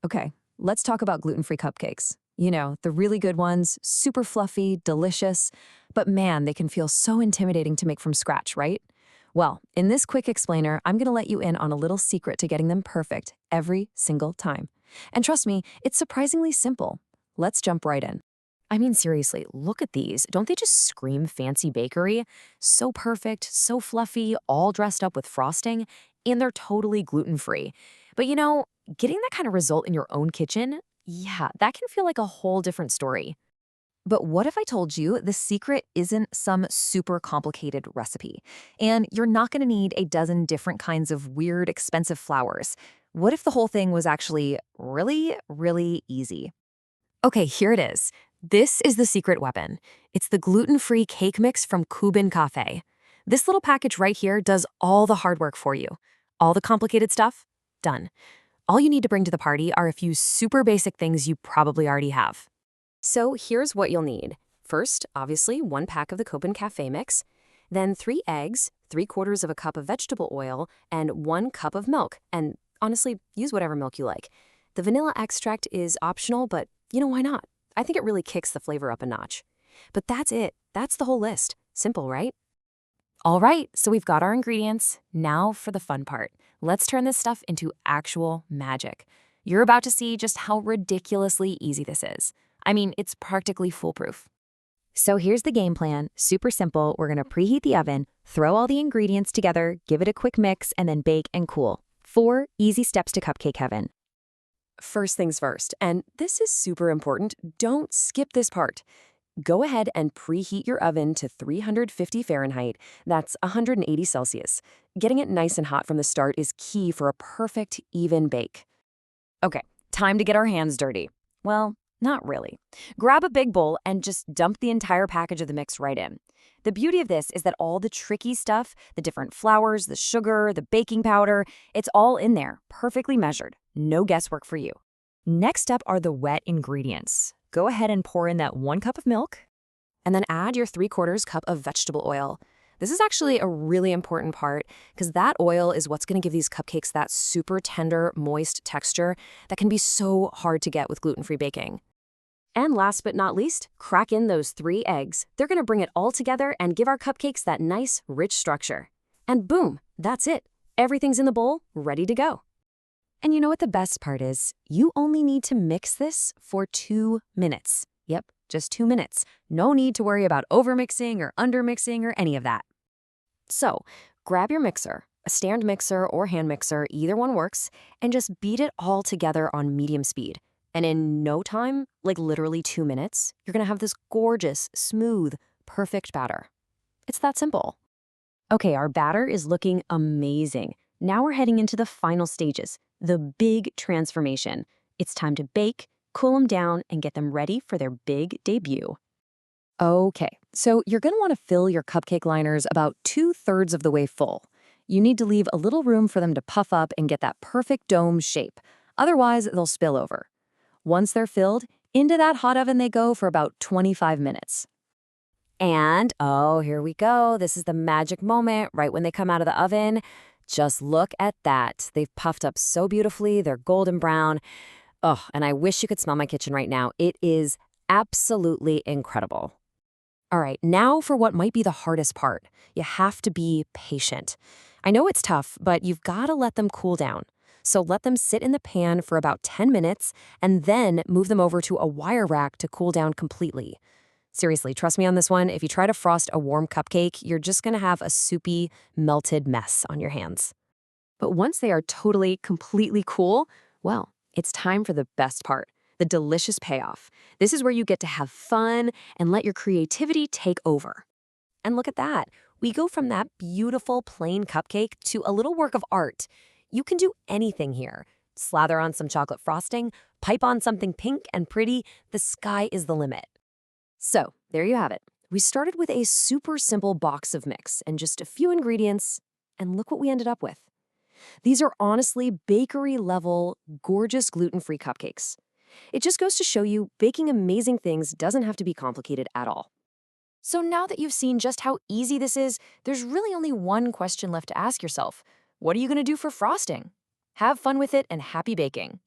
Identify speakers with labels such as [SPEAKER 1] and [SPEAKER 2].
[SPEAKER 1] Okay, let's talk about gluten-free cupcakes. You know, the really good ones, super fluffy, delicious, but man, they can feel so intimidating to make from scratch, right? Well, in this quick explainer, I'm gonna let you in on a little secret to getting them perfect every single time. And trust me, it's surprisingly simple. Let's jump right in.
[SPEAKER 2] I mean, seriously, look at these. Don't they just scream fancy bakery? So perfect, so fluffy, all dressed up with frosting, and they're totally gluten-free. But getting that kind of result in your own kitchen, yeah, that can feel like a whole different story.
[SPEAKER 1] But what if I told you the secret isn't some super complicated recipe, and you're not gonna need a dozen different kinds of weird, expensive flours? What if the whole thing was actually really, really easy? Okay, here it is. This is the secret weapon. It's the gluten-free cake mix from Kooben Café. This little package right here does all the hard work for you. All the complicated stuff? Done. All you need to bring to the party are a few super basic things you probably already have. So here's what you'll need. First, obviously, 1 pack of the K'ooben Café mix, then 3 eggs, 3/4 of a cup of vegetable oil, and 1 cup of milk. And honestly, use whatever milk you like. The vanilla extract is optional, but why not? I think it really kicks the flavor up a notch. But that's it. That's the whole list. Simple, right? All right, so we've got our ingredients. Now for the fun part. Let's turn this stuff into actual magic. You're about to see just how ridiculously easy this is. I mean, it's practically foolproof. So here's the game plan. Super simple. We're gonna preheat the oven, throw all the ingredients together, give it a quick mix, and then bake and cool. 4 easy steps to cupcake heaven. First things first, and this is super important, don't skip this part. Go ahead and preheat your oven to 350 Fahrenheit, that's 180 Celsius. Getting it nice and hot from the start is key for a perfect, even bake. Okay, time to get our hands dirty. Well, not really. Grab a big bowl and just dump the entire package of the mix right in. The beauty of this is that all the tricky stuff, the different flours, the sugar, the baking powder, it's all in there, perfectly measured. No guesswork for you. Next up are the wet ingredients. Go ahead and pour in that 1 cup of milk, and then add your 3/4 cup of vegetable oil. This is actually a really important part because that oil is what's going to give these cupcakes that super tender, moist texture that can be so hard to get with gluten-free baking. And last but not least, crack in those 3 eggs. They're going to bring it all together and give our cupcakes that nice, rich structure. And boom, that's it. Everything's in the bowl, ready to go. And you know what the best part is? You only need to mix this for 2 minutes. Yep, just 2 minutes. No need to worry about overmixing or undermixing or any of that. So, grab your mixer, a stand mixer or hand mixer, either one works, and just beat it all together on medium speed. And in no time, like literally 2 minutes, you're gonna have this gorgeous, smooth, perfect batter. It's that simple. Okay, our batter is looking amazing. Now we're heading into the final stages, the big transformation. It's time to bake, cool them down, and get them ready for their big debut. Okay, so you're gonna wanna fill your cupcake liners about 2/3 of the way full. You need to leave a little room for them to puff up and get that perfect dome shape. Otherwise, they'll spill over. Once they're filled, into that hot oven they go for about 25 minutes. And, oh, here we go. This is the magic moment right when they come out of the oven. Just look at that. They've puffed up so beautifully. They're golden brown. Oh, and I wish you could smell my kitchen right now. It is absolutely incredible. All right, now for what might be the hardest part. You have to be patient. I know it's tough, but you've got to let them cool down. So let them sit in the pan for about 10 minutes and then move them over to a wire rack to cool down completely. Seriously, trust me on this one. If you try to frost a warm cupcake, you're just going to have a soupy, melted mess on your hands. But once they are totally, completely cool, well, it's time for the best part, the delicious payoff. This is where you get to have fun and let your creativity take over. And look at that. We go from that beautiful plain cupcake to a little work of art. You can do anything here. Slather on some chocolate frosting, pipe on something pink and pretty. The sky is the limit. So, there you have it. We started with a super simple box of mix and just a few ingredients, and look what we ended up with. These are honestly bakery-level, gorgeous gluten-free cupcakes. It just goes to show you baking amazing things doesn't have to be complicated at all. So now that you've seen just how easy this is, there's really only one question left to ask yourself. What are you going to do for frosting? Have fun with it and happy baking.